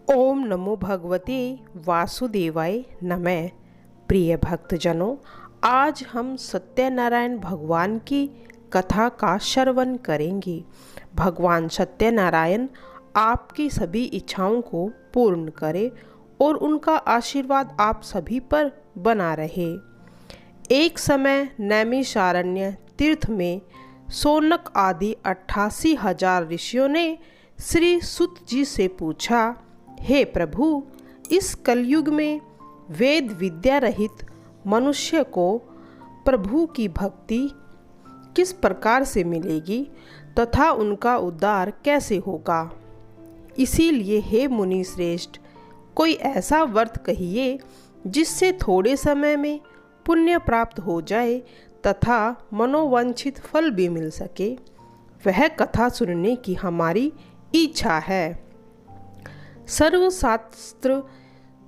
ओम नमो भगवते वासुदेवाय नमः। प्रिय भक्तजनों, आज हम सत्यनारायण भगवान की कथा का श्रवण करेंगे। भगवान सत्यनारायण आपकी सभी इच्छाओं को पूर्ण करे और उनका आशीर्वाद आप सभी पर बना रहे। एक समय नैमिषारण्य तीर्थ में शौनक आदि 88,000 ऋषियों ने श्री सुत जी से पूछा, हे प्रभु, इस कलयुग में वेद विद्या रहित मनुष्य को प्रभु की भक्ति किस प्रकार से मिलेगी तथा उनका उद्धार कैसे होगा। इसीलिए हे मुनि श्रेष्ठ, कोई ऐसा व्रत कहिए जिससे थोड़े समय में पुण्य प्राप्त हो जाए तथा मनोवांछित फल भी मिल सके। वह कथा सुनने की हमारी इच्छा है। सर्वशास्त्र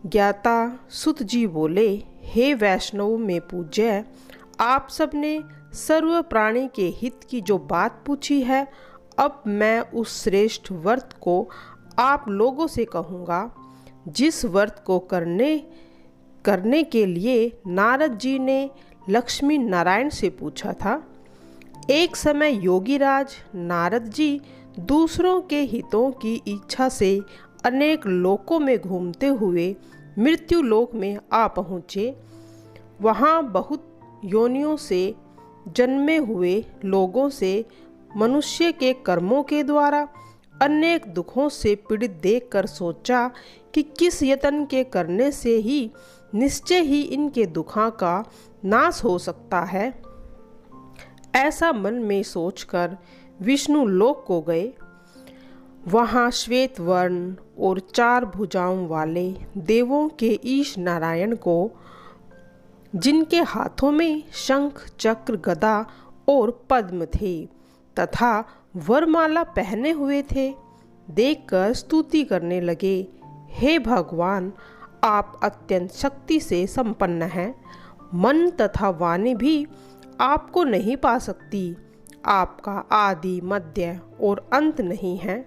ज्ञाता सुत जी बोले, हे वैष्णव में पूज्य, आप सबने सर्व प्राणी के हित की जो बात पूछी है, अब मैं उस श्रेष्ठ व्रत को आप लोगों से कहूँगा, जिस व्रत को करने के लिए नारद जी ने लक्ष्मी नारायण से पूछा था। एक समय योगीराज नारद जी दूसरों के हितों की इच्छा से अनेक लोकों में घूमते हुए मृत्यु लोक में आ पहुँचे। वहाँ बहुत योनियों से जन्मे हुए लोगों से मनुष्य के कर्मों के द्वारा अनेक दुखों से पीड़ित देखकर सोचा कि किस यत्न के करने से ही निश्चय ही इनके दुखों का नाश हो सकता है। ऐसा मन में सोचकर विष्णु लोक को गए। वहाँ श्वेत वर्ण और 4 भुजाओं वाले देवों के ईश नारायण को, जिनके हाथों में शंख चक्र गदा और पद्म थे तथा वरमाला पहने हुए थे, देखकर स्तुति करने लगे। हे भगवान, आप अत्यंत शक्ति से संपन्न हैं। मन तथा वाणी भी आपको नहीं पा सकती। आपका आदि मध्य और अंत नहीं है।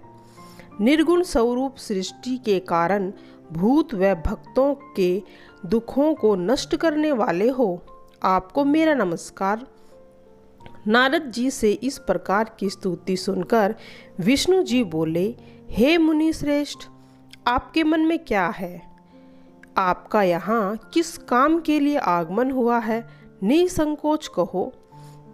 निर्गुण स्वरूप सृष्टि के कारण भूत व भक्तों के दुखों को नष्ट करने वाले हो। आपको मेरा नमस्कार। नारद जी से इस प्रकार की स्तुति सुनकर विष्णु जी बोले, हे मुनि श्रेष्ठ, आपके मन में क्या है? आपका यहाँ किस काम के लिए आगमन हुआ है? निसंकोच कहो।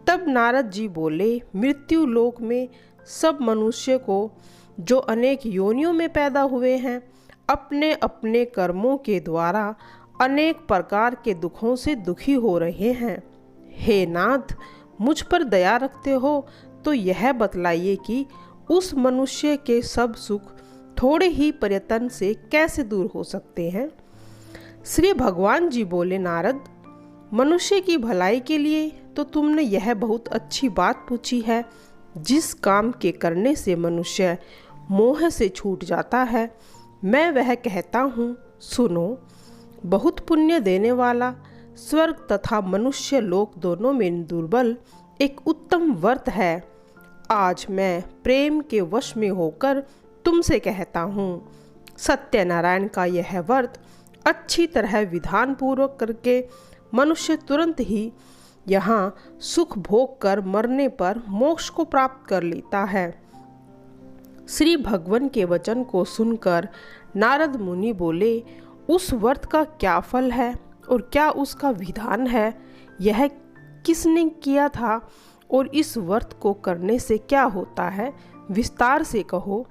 तब नारद जी बोले, मृत्यु लोक में सब मनुष्य को, जो अनेक योनियों में पैदा हुए हैं, अपने अपने कर्मों के द्वारा अनेक प्रकार के दुखों से दुखी हो रहे हैं। हे नाथ, मुझ पर दया रखते हो तो यह बतलाइए कि उस मनुष्य के सब सुख थोड़े ही प्रयत्न से कैसे दूर हो सकते हैं। श्री भगवान जी बोले, नारद, मनुष्य की भलाई के लिए तो तुमने यह बहुत अच्छी बात पूछी है। जिस काम के करने से मनुष्य मोह से छूट जाता है, मैं वह कहता हूँ, सुनो। बहुत पुण्य देने वाला, स्वर्ग तथा मनुष्य लोक दोनों में दुर्बल एक उत्तम व्रत है। आज मैं प्रेम के वश में होकर तुमसे कहता हूँ। सत्यनारायण का यह व्रत अच्छी तरह विधान पूर्वक करके मनुष्य तुरंत ही यहाँ सुख भोग कर मरने पर मोक्ष को प्राप्त कर लेता है। श्री भगवान के वचन को सुनकर नारद मुनि बोले, उस व्रत का क्या फल है और क्या उसका विधान है? यह किसने किया था और इस व्रत को करने से क्या होता है? विस्तार से कहो।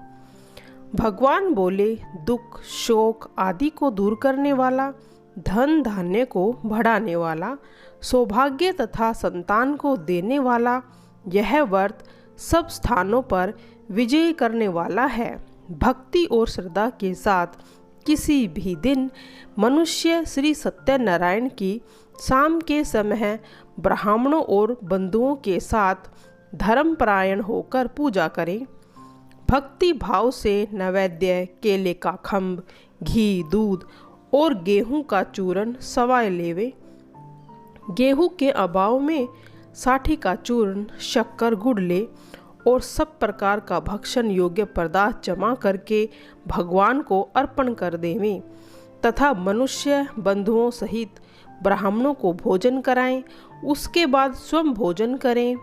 भगवान बोले, दुख शोक आदि को दूर करने वाला, धन धान्य को बढ़ाने वाला, सौभाग्य तथा संतान को देने वाला यह व्रत सब स्थानों पर विजय करने वाला है। भक्ति और श्रद्धा के साथ किसी भी दिन मनुष्य श्री सत्यनारायण की शाम के समय ब्राह्मणों और बंधुओं के साथ धर्मपरायण होकर पूजा करे। भक्ति भाव से नैवेद्य, केले का खम्भ, घी, दूध और गेहूं का चूर्ण सवाए लेवे। गेहूं के अभाव में साठी का चूर्ण, शक्कर, गुड़ ले और सब प्रकार का भक्षण योग्य पदार्थ जमा करके भगवान को अर्पण कर देवें तथा मनुष्य बंधुओं सहित ब्राह्मणों को भोजन कराएं। उसके बाद स्वयं भोजन करें।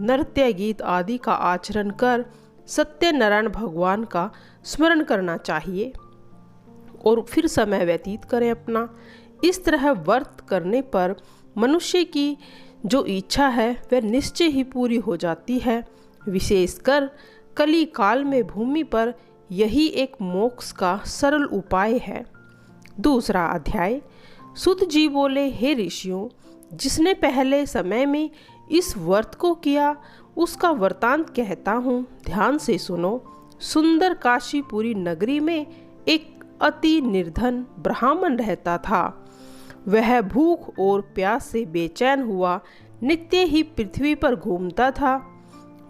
नृत्य गीत आदि का आचरण कर सत्यनारायण भगवान का स्मरण करना चाहिए और फिर समय व्यतीत करें अपना। इस तरह व्रत करने पर मनुष्य की जो इच्छा है वह निश्चय ही पूरी हो जाती है। विशेषकर कली काल में भूमि पर यही एक मोक्ष का सरल उपाय है। दूसरा अध्याय। सूत जी बोले, हे ऋषियों, जिसने पहले समय में इस व्रत को किया उसका वृतांत कहता हूँ, ध्यान से सुनो। सुंदर काशीपुरी नगरी में एक अति निर्धन ब्राह्मण रहता था। वह भूख और प्यास से बेचैन हुआ नित्य ही पृथ्वी पर घूमता था।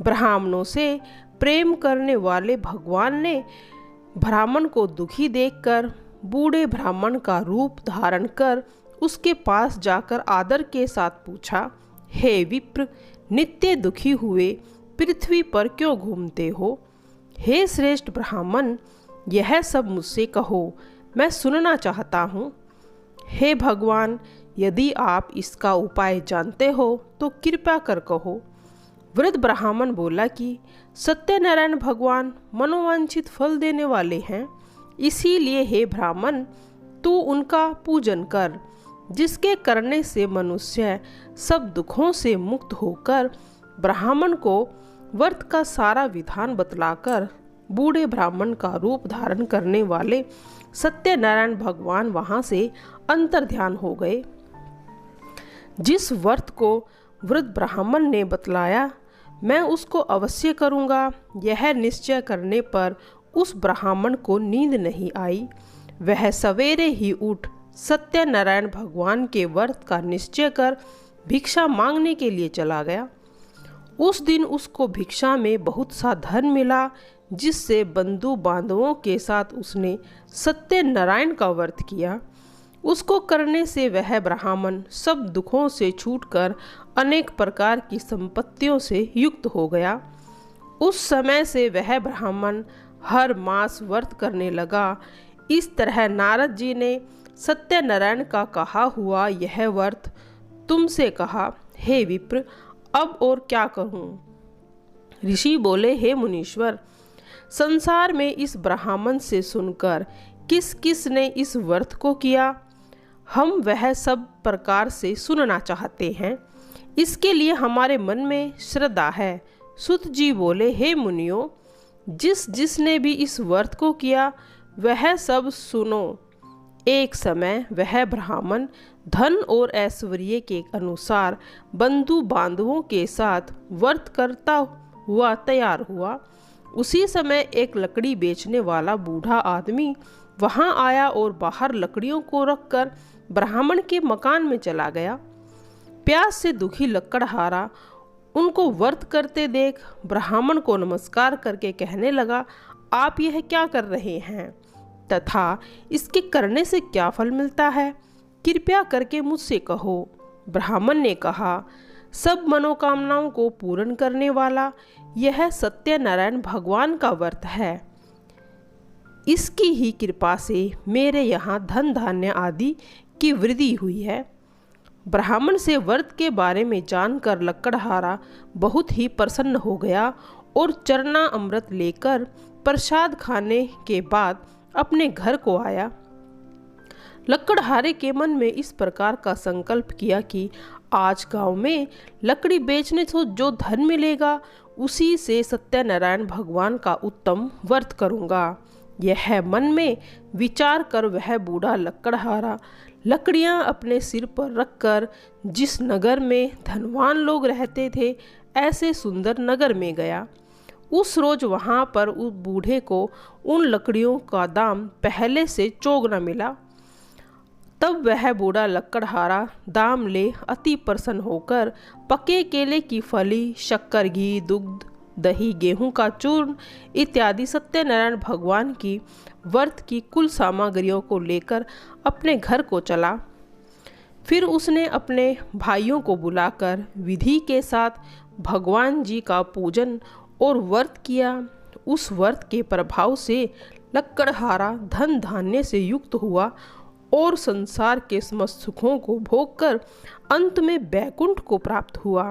ब्राह्मणों से प्रेम करने वाले भगवान ने ब्राह्मण को दुखी देखकर बूढ़े ब्राह्मण का रूप धारण कर उसके पास जाकर आदर के साथ पूछा, हे विप्र, नित्य दुखी हुए पृथ्वी पर क्यों घूमते हो? हे श्रेष्ठ ब्राह्मण, यह सब मुझसे कहो, मैं सुनना चाहता हूँ। हे भगवान, यदि आप इसका उपाय जानते हो तो कृपया कर कहो। वृद्ध ब्राह्मण बोला कि सत्यनारायण भगवान मनोवांछित फल देने वाले हैं, इसीलिए हे ब्राह्मण, तू उनका पूजन कर, जिसके करने से मनुष्य सब दुखों से मुक्त होकर ब्राह्मण को व्रत का सारा विधान बतलाकर बूढ़े ब्राह्मण का रूप धारण करने वाले सत्यनारायण भगवान वहां से अंतर्ध्यान हो गए। जिस व्रत को वृद्ध ब्राह्मण ने बतलाया मैं उसको अवश्य करूँगा, यह निश्चय करने पर उस ब्राह्मण को नींद नहीं आई। वह सवेरे ही उठ सत्यनारायण भगवान के व्रत का निश्चय कर भिक्षा मांगने के लिए चला गया। उस दिन उसको भिक्षा में बहुत सा धन मिला, जिससे बंधु बांधवों के साथ उसने सत्यनारायण का व्रत किया। उसको करने से वह ब्राह्मण सब दुखों से छूटकर अनेक प्रकार की संपत्तियों से युक्त हो गया। उस समय से वह ब्राह्मण हर मास व्रत करने लगा। इस तरह नारद जी ने सत्यनारायण का कहा हुआ यह व्रत तुमसे कहा। हे विप्र, अब और क्या कहूँ? ऋषि बोले, हे मुनीश्वर, संसार में इस ब्राह्मण से सुनकर किस किस ने इस व्रत को किया, हम वह सब प्रकार से सुनना चाहते हैं। इसके लिए हमारे मन में श्रद्धा है। सुत जी बोले, हे मुनियों, जिसने भी इस व्रत को किया वह सब सुनो। एक समय वह ब्राह्मण धन और ऐश्वर्य के अनुसार बंधु बांधवों के साथ व्रत करता हुआ तैयार हुआ। उसी समय एक लकड़ी बेचने वाला बूढ़ा आदमी वहां आया और बाहर लकड़ियों को रखकर ब्राह्मण के मकान में चला गया। प्यास से दुखी लकड़हारा उनको व्रत करते देख ब्राह्मण को नमस्कार करके कहने लगा, आप यह क्या कर रहे हैं तथा इसके करने से क्या फल मिलता है? कृपया करके मुझसे कहो। ब्राह्मण ने कहा, सब मनोकामनाओं को पूर्ण करने वाला यह सत्यनारायण भगवान का व्रत है। इसकी ही कृपा से मेरे यहाँ धन धान्य आदि की वृद्धि हुई है। ब्राह्मण से व्रत के बारे में जानकर लकड़हारा बहुत ही प्रसन्न हो गया और चरना अमृत लेकर प्रसाद खाने के बाद अपने घर को आया। लकड़हारे के मन में इस प्रकार का संकल्प किया कि आज गांव में लकड़ी बेचने से जो धन मिलेगा उसी से सत्यनारायण भगवान का उत्तम व्रत करूंगा। यह मन में विचार कर वह बूढ़ा लकड़हारा लकड़ियां अपने सिर पर रखकर जिस नगर में धनवान लोग रहते थे ऐसे सुंदर नगर में गया। उस रोज वहां पर उस बूढ़े को उन लकड़ियों का दाम पहले से चौगुना मिला। तब वह बूढ़ा लकड़हारा दाम ले अति प्रसन्न होकर पके केले की फली, शक्कर, घी, दुग्ध, दही, गेहूं का चूर्ण इत्यादि सत्यनारायण भगवान की व्रत की कुल सामग्रियों को लेकर अपने घर को चला। फिर उसने अपने भाइयों को बुलाकर विधि के साथ भगवान जी का पूजन और व्रत किया। उस व्रत के प्रभाव से लक्कड़हारा धन धान्य से युक्त हुआ और संसार के समस्त सुखों को भोगकर अंत में बैकुंठ को प्राप्त हुआ।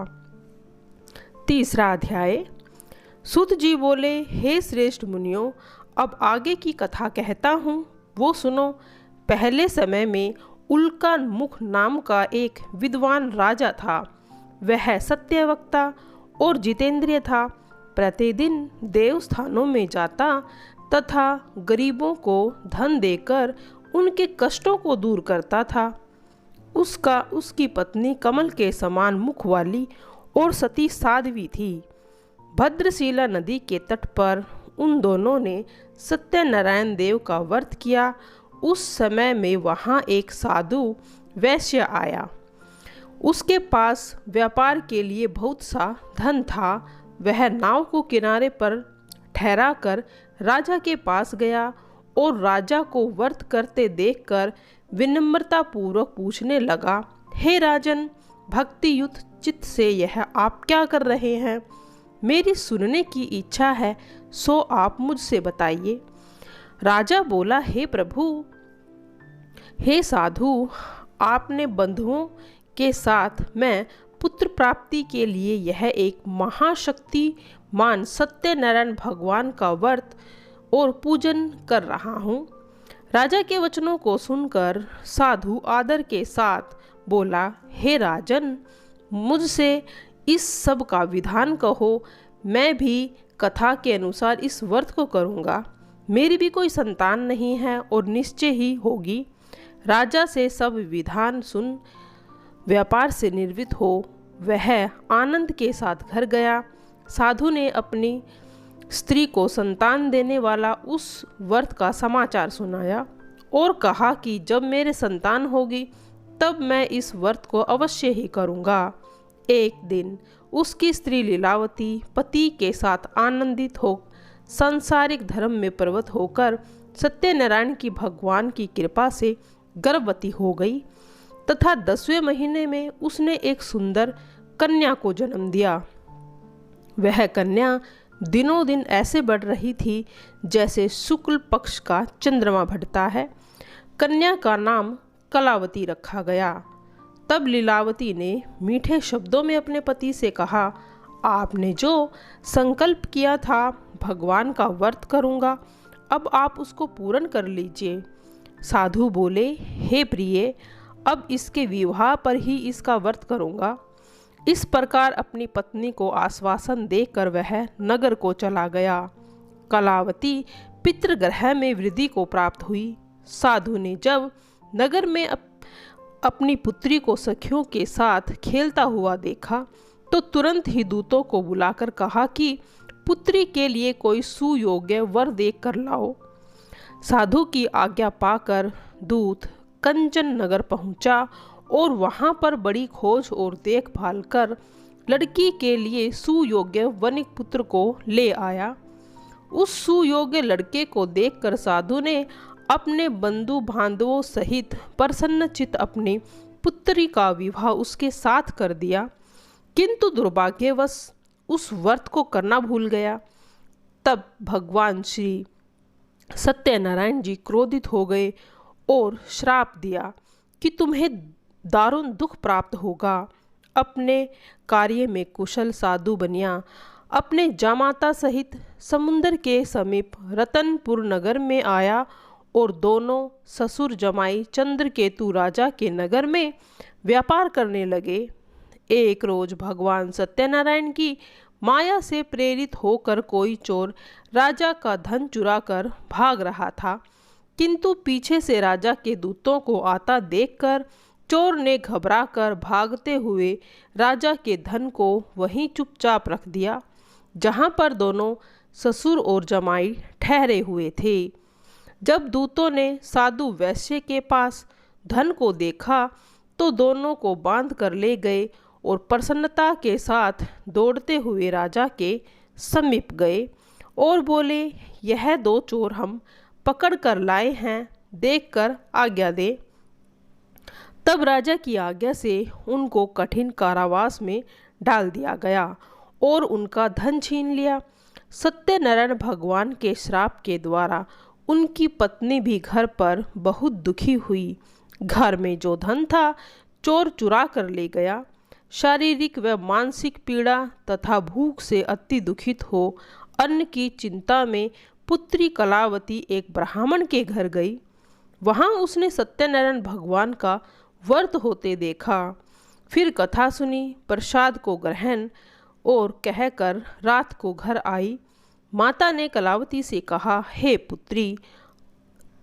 तीसरा अध्याय। सूत जी बोले, हे श्रेष्ठ मुनियों, अब आगे की कथा कहता हूँ, वो सुनो। पहले समय में उल्का मुख नाम का एक विद्वान राजा था। वह सत्यवक्ता और जितेंद्रिय था। प्रतिदिन देवस्थानों में जाता तथा गरीबों को धन देकर उनके कष्टों को दूर करता था। उसकी पत्नी कमल के समान मुख वाली और सती साध्वी थी। भद्रशिला नदी के तट पर उन दोनों ने सत्यनारायण देव का व्रत किया। उस समय में वहाँ एक साधु वैश्य आया। उसके पास व्यापार के लिए बहुत सा धन था। वह नाव को किनारे पर ठहराकर राजा के पास गया और राजा को व्रत करते देखकर विनम्रता पूर्वक पूछने लगा, हे राजन, भक्ति युक्त चित्त से यह आप क्या कर रहे हैं? मेरी सुनने की इच्छा है, सो आप मुझसे बताइए। राजा बोला, हे प्रभु, हे साधु, आपने बंधुओं के साथ मैं पुत्र प्राप्ति के लिए यह एक महाशक्तिमान सत्यनारायण भगवान का व्रत और पूजन कर रहा हूँ। राजा के वचनों को सुनकर साधु आदर के साथ बोला, हे राजन, मुझसे इस सब का विधान कहो। मैं भी कथा के अनुसार इस व्रत को करूँगा। मेरी भी कोई संतान नहीं है और निश्चय ही होगी। राजा से सब विधान सुन व्यापार से निर्वृत्त हो वह आनंद के साथ घर गया। साधु ने अपनी स्त्री को संतान देने वाला उस व्रत का समाचार सुनाया और कहा कि जब मेरे संतान होगी तब मैं इस व्रत को अवश्य ही करूँगा। एक दिन उसकी स्त्री लीलावती पति के साथ आनंदित हो सांसारिक धर्म में प्रवृत्त होकर सत्यनारायण की भगवान की कृपा से गर्भवती हो गई तथा 10वें महीने में उसने एक सुंदर कन्या को जन्म दिया। वह कन्या दिनों दिन ऐसे बढ़ रही थी जैसे शुक्ल पक्ष का चंद्रमा बढ़ता है। कन्या का नाम कलावती रखा गया। तब लीलावती ने मीठे शब्दों में अपने पति से कहा, आपने जो संकल्प किया था भगवान का व्रत करूँगा, अब आप उसको पूर्ण कर लीजिए। साधु बोले, हे प्रिय, अब इसके विवाह पर ही इसका व्रत करूँगा। इस प्रकार अपनी पत्नी को आश्वासन देकर वह नगर को चला गया। कलावती पितृगृह में वृद्धि को प्राप्त हुई। साधु ने जब नगर में अपनी पुत्री को सखियों के साथ खेलता हुआ देखा तो तुरंत ही दूतों को बुलाकर कहा कि पुत्री के लिए कोई सुयोग्य वर देख कर लाओ। साधु की आज्ञा पाकर दूत कंचन नगर पहुंचा और वहां पर बड़ी खोज और देखभाल कर लड़की के लिए सुयोग्य वनिक पुत्र को ले आया। उस सुयोग्य लड़के को देखकर साधु ने अपने बंधु बांधवों सहित प्रसन्नचित्त अपनी पुत्री का विवाह उसके साथ कर दिया, किंतु दुर्भाग्यवश उस व्रत को करना भूल गया। तब भगवान श्री सत्यनारायण जी क्रोधित हो गए और श्राप दिया कि तुम्हें दारुण दुख प्राप्त होगा। अपने कार्य में कुशल साधु बनिया अपने जामाता सहित समुद्र के समीप रतनपुर नगर में आया और दोनों ससुर जमाई चंद्रकेतु राजा के नगर में व्यापार करने लगे। एक रोज भगवान सत्यनारायण की माया से प्रेरित होकर कोई चोर राजा का धन चुराकर भाग रहा था, किंतु पीछे से राजा के दूतों को आता देखकर चोर ने घबराकर भागते हुए राजा के धन को वहीं चुपचाप रख दिया जहां पर दोनों ससुर और जमाई ठहरे हुए थे। जब दूतों ने साधु वैश्य के पास धन को देखा तो दोनों को बांध कर ले गए और प्रसन्नता के साथ दौड़ते हुए राजा के समीप गए और बोले, यह दो चोर हम पकड़ कर लाए हैं, देखकर आज्ञा दे। तब राजा की आज्ञा से उनको कठिन कारावास में डाल दिया गया और उनका धन छीन लिया। सत्यनारायण भगवान के श्राप के द्वारा उनकी पत्नी भी घर पर बहुत दुखी हुई। घर में जो धन था चोर चुरा कर ले गया। शारीरिक व मानसिक पीड़ा तथा भूख से अति दुखित हो अन्न की चिंता में पुत्री कलावती एक ब्राह्मण के घर गई। वहाँ उसने सत्यनारायण भगवान का व्रत होते देखा। फिर कथा सुनी, प्रसाद को ग्रहण और कहकर रात को घर आई। माता ने कलावती से कहा, हे पुत्री,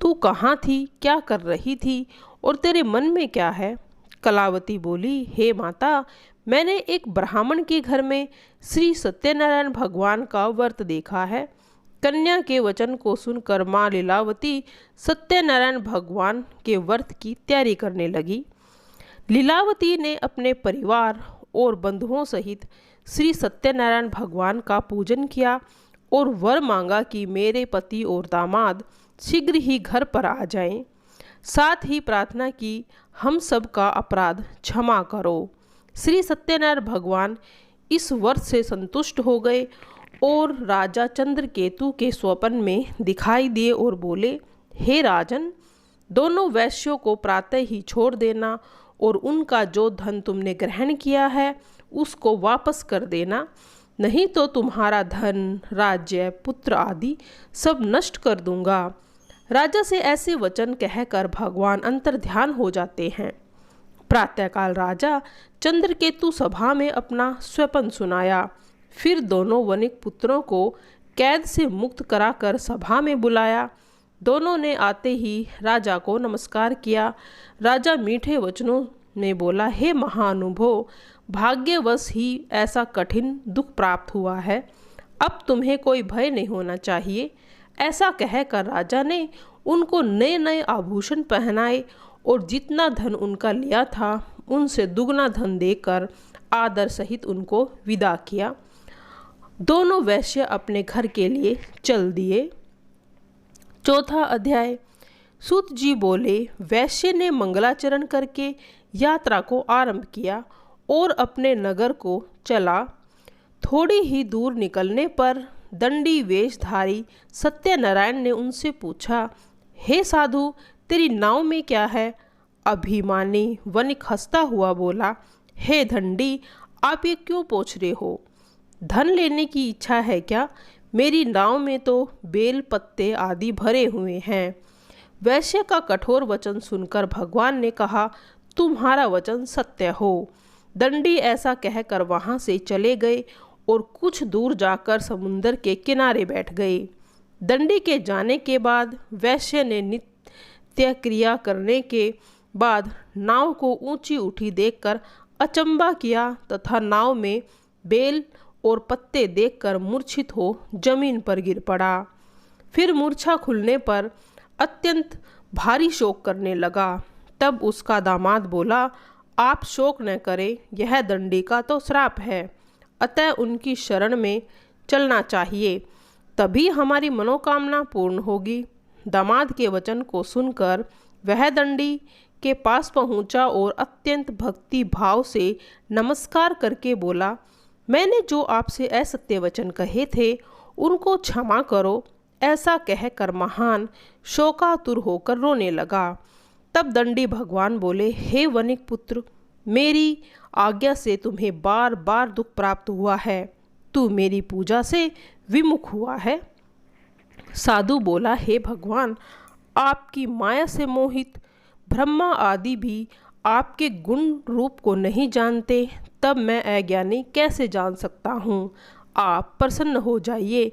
तू कहाँ थी, क्या कर रही थी और तेरे मन में क्या है? कलावती बोली, हे माता, मैंने एक ब्राह्मण के घर में श्री सत्यनारायण भगवान का व्रत देखा है। कन्या के वचन को सुनकर माँ लीलावती सत्यनारायण भगवान के व्रत की तैयारी करने लगी। लीलावती ने अपने परिवार और बंधुओं सहित श्री सत्यनारायण भगवान का पूजन किया और वर मांगा कि मेरे पति और दामाद शीघ्र ही घर पर आ जाएं। साथ ही प्रार्थना की, हम सब का अपराध क्षमा करो। श्री सत्यनारायण भगवान इस व्रत से संतुष्ट हो गए और राजा चंद्रकेतु के स्वप्न में दिखाई दिए और बोले, हे राजन, दोनों वैश्यों को प्रातः ही छोड़ देना और उनका जो धन तुमने ग्रहण किया है उसको वापस कर देना, नहीं तो तुम्हारा धन, राज्य, पुत्र आदि सब नष्ट कर दूंगा। राजा से ऐसे वचन कहकर भगवान अंतर्ध्यान हो जाते हैं। प्रातःकाल राजा चंद्रकेतु सभा में अपना स्वप्न सुनाया। फिर दोनों वणिक पुत्रों को कैद से मुक्त कराकर सभा में बुलाया। दोनों ने आते ही राजा को नमस्कार किया। राजा मीठे वचनों में बोला, हे महानुभाव, भाग्यवश ही ऐसा कठिन दुख प्राप्त हुआ है। अब तुम्हें कोई भय नहीं होना चाहिए। ऐसा कहकर राजा ने उनको नए नए आभूषण पहनाए और जितना धन उनका लिया था उनसे दुगना धन देकर आदर सहित उनको विदा किया। दोनों वैश्य अपने घर के लिए चल दिए। चौथा अध्याय। सूत जी बोले, वैश्य ने मंगलाचरण करके यात्रा को आरंभ किया और अपने नगर को चला। थोड़ी ही दूर निकलने पर दंडी वेशधारी सत्यनारायण ने उनसे पूछा, हे साधु, तेरी नाव में क्या है? अभिमानी वणिक हंसता हुआ बोला, हे दंडी, आप ये क्यों पूछ रहे हो? धन लेने की इच्छा है क्या? मेरी नाव में तो बेल पत्ते आदि भरे हुए हैं। वैश्य का कठोर वचन सुनकर भगवान ने कहा, तुम्हारा वचन सत्य हो। दंडी ऐसा कहकर वहाँ से चले गए और कुछ दूर जाकर समुद्र के किनारे बैठ गए। दंडी के जाने के बाद वैश्य ने नित्य क्रिया करने के बाद नाव को ऊंची उठी देखकर अचंबा किया तथा नाव में बेल और पत्ते देखकर मूर्छित हो जमीन पर गिर पड़ा। फिर मूर्छा खुलने पर अत्यंत भारी शोक करने लगा। तब उसका दामाद बोला, आप शोक न करें, यह दंडी का तो श्राप है, अतः उनकी शरण में चलना चाहिए, तभी हमारी मनोकामना पूर्ण होगी। दामाद के वचन को सुनकर वह दंडी के पास पहुंचा और अत्यंत भक्ति भाव से नमस्कार करके बोला, मैंने जो आपसे असत्य वचन कहे थे उनको क्षमा करो। ऐसा कहकर महान शोकातुर होकर रोने लगा। तब दंडी भगवान बोले, हे वणिक पुत्र, मेरी आज्ञा से तुम्हें बार बार दुख प्राप्त हुआ है। तू मेरी पूजा से विमुख हुआ है। साधु बोला, हे भगवान, आपकी माया से मोहित ब्रह्मा आदि भी आपके गुण रूप को नहीं जानते, तब मैं अज्ञानी कैसे जान सकता हूँ? आप प्रसन्न हो जाइए,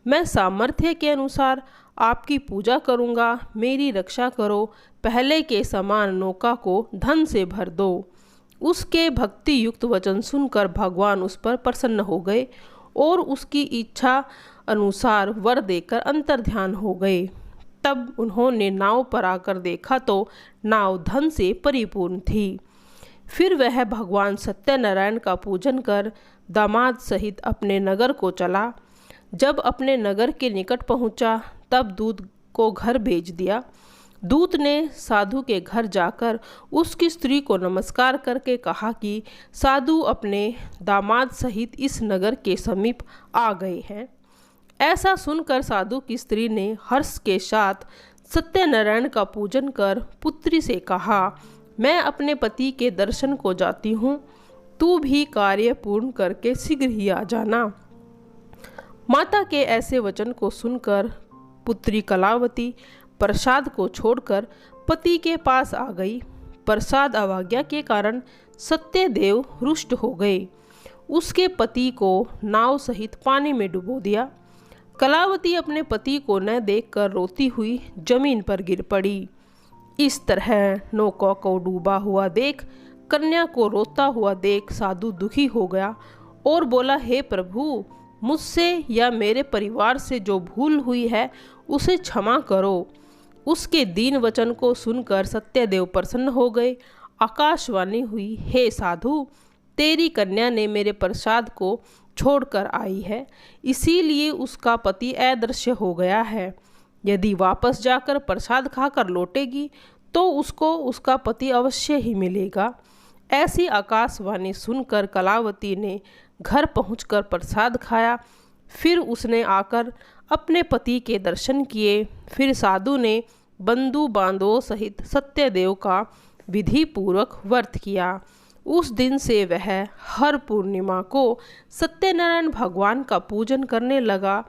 मैं सामर्थ्य के अनुसार आपकी पूजा करूँगा। मेरी रक्षा करो, पहले के समान नौका को धन से भर दो। उसके भक्ति युक्त वचन सुनकर भगवान उस पर प्रसन्न हो गए और उसकी इच्छा अनुसार वर देकर अंतर्ध्यान हो गए। तब उन्होंने नाव पर आकर देखा तो नाव धन से परिपूर्ण थी। फिर वह भगवान सत्यनारायण का पूजन कर दामाद सहित अपने नगर को चला। जब अपने नगर के निकट पहुंचा तब दूत को घर भेज दिया। दूत ने साधु के घर जाकर उसकी स्त्री को नमस्कार करके कहा कि साधु अपने दामाद सहित इस नगर के समीप आ गए हैं। ऐसा सुनकर साधु की स्त्री ने हर्ष के साथ सत्यनारायण का पूजन कर पुत्री से कहा, मैं अपने पति के दर्शन को जाती हूँ, तू भी कार्य पूर्ण करके शीघ्र ही आ जाना। माता के ऐसे वचन को सुनकर पुत्री कलावती प्रसाद को छोड़कर पति के पास आ गई। प्रसाद अवज्ञा के कारण सत्यदेव रुष्ट हो गए। उसके पति को नाव सहित पानी में डुबो दिया। कलावती अपने पति को न देखकर रोती हुई जमीन पर गिर पड़ी। इस तरह नौका को डूबा हुआ देख, कन्या को रोता हुआ देख साधु दुखी हो गया और बोला, हे प्रभु, मुझसे या मेरे परिवार से जो भूल हुई है उसे क्षमा करो। उसके दीन वचन को सुनकर सत्यदेव प्रसन्न हो गए। आकाशवाणी हुई, हे साधु, तेरी कन्या ने मेरे प्रसाद को छोड़कर आई है, इसीलिए उसका पति अदृश्य हो गया है। यदि वापस जाकर प्रसाद खाकर लौटेगी तो उसको उसका पति अवश्य ही मिलेगा। ऐसी आकाशवाणी सुनकर कलावती ने घर पहुंचकर प्रसाद खाया। फिर उसने आकर अपने पति के दर्शन किए। फिर साधु ने बंधु बांधवों सहित सत्यदेव का विधि पूर्वक व्रत किया। उस दिन से वह हर पूर्णिमा को सत्यनारायण भगवान का पूजन करने लगा।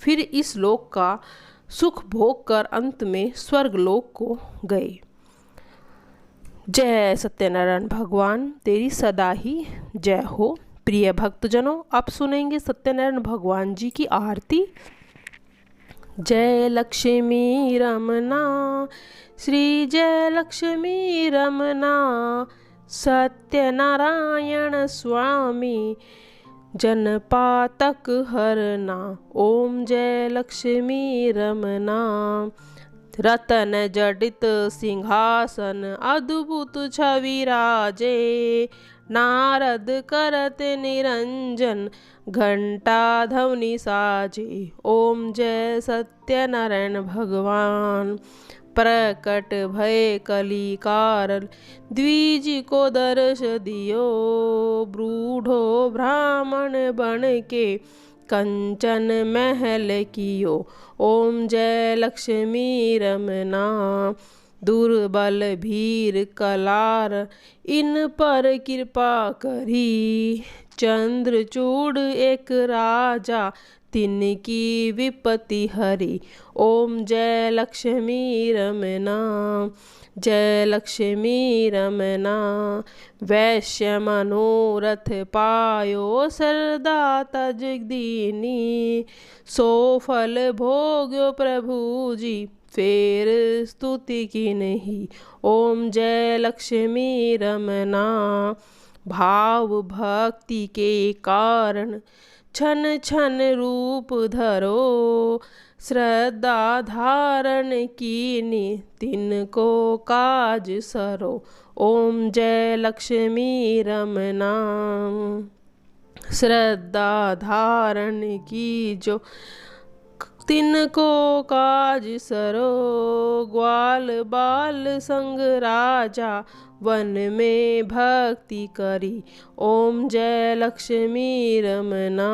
फिर इस लोक का सुख भोग कर अंत में स्वर्गलोक को गए। जय सत्यनारायण भगवान, तेरी सदा ही जय हो। प्रिय भक्तजनों, अब सुनेंगे सत्यनारायण भगवान जी की आरती। जय लक्ष्मी रमना, श्री जय लक्ष्मी रमना, सत्यनारायण स्वामी जनपातक हरना। ओम जय लक्ष्मी रमना। रतन जडित सिंहासन अद्भुत छवि राजे, नारद करत निरंजन घंटा ध्वनि साजे। ओम जय सत्यनारायण भगवान। प्रकट भय कली कारण द्विज को दर्श दियो, ब्रूढ़ो ब्राह्मण बन के कंचन महल कियो। ओम जय लक्ष्मी रमना। दुर्बल भीर कलार इन पर कृपा करी, चंद्रचूड़ एक राजा तिनकी विपत्ति हरी। ओम जय लक्ष्मी रमना। जय लक्ष्मी रमना। वैश्य मनोरथ पायो सरदा तज दीनी, सो फल भोग्यो प्रभु जी फेर स्तुति की नहीं। ओम जय लक्ष्मी रमना। भाव भक्ति के कारण छन छन रूप धरो, श्रद्धा धारण कीनी तिनको काज सरो। ओम जय लक्ष्मी रमना। श्रद्धा धारण की जो तिनको काज सरो, ग्वाल बाल संग राजा वन में भक्ति करी। ओम जय लक्ष्मी रमना।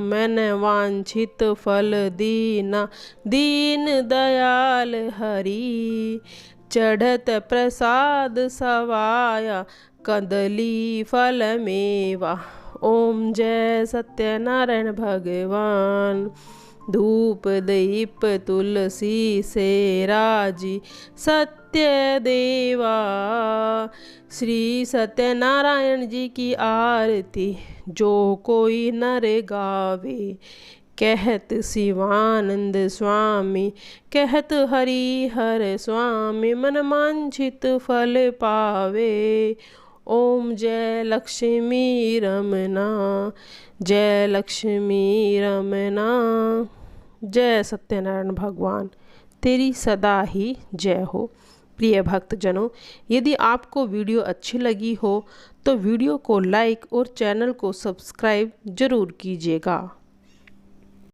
मन वांछित फल दीना दीन दयाल हरि, चढ़त प्रसाद सवाया कदली फल मेवा। ओम जय सत्यनारायण भगवान। धूप दीप तुलसी से राजी सत्य देवा, श्री सत्यनारायण जी की आरती जो कोई नर गावे। कहत शिवानंद स्वामी कहत हरि हर स्वामी, मन वांछित फल पावे। ओम जय लक्ष्मी रमना। जय लक्ष्मी रमना। जय सत्यनारायण भगवान, तेरी सदा ही जय हो। प्रिय भक्तजनों, यदि आपको वीडियो अच्छी लगी हो तो वीडियो को लाइक और चैनल को सब्सक्राइब जरूर कीजिएगा।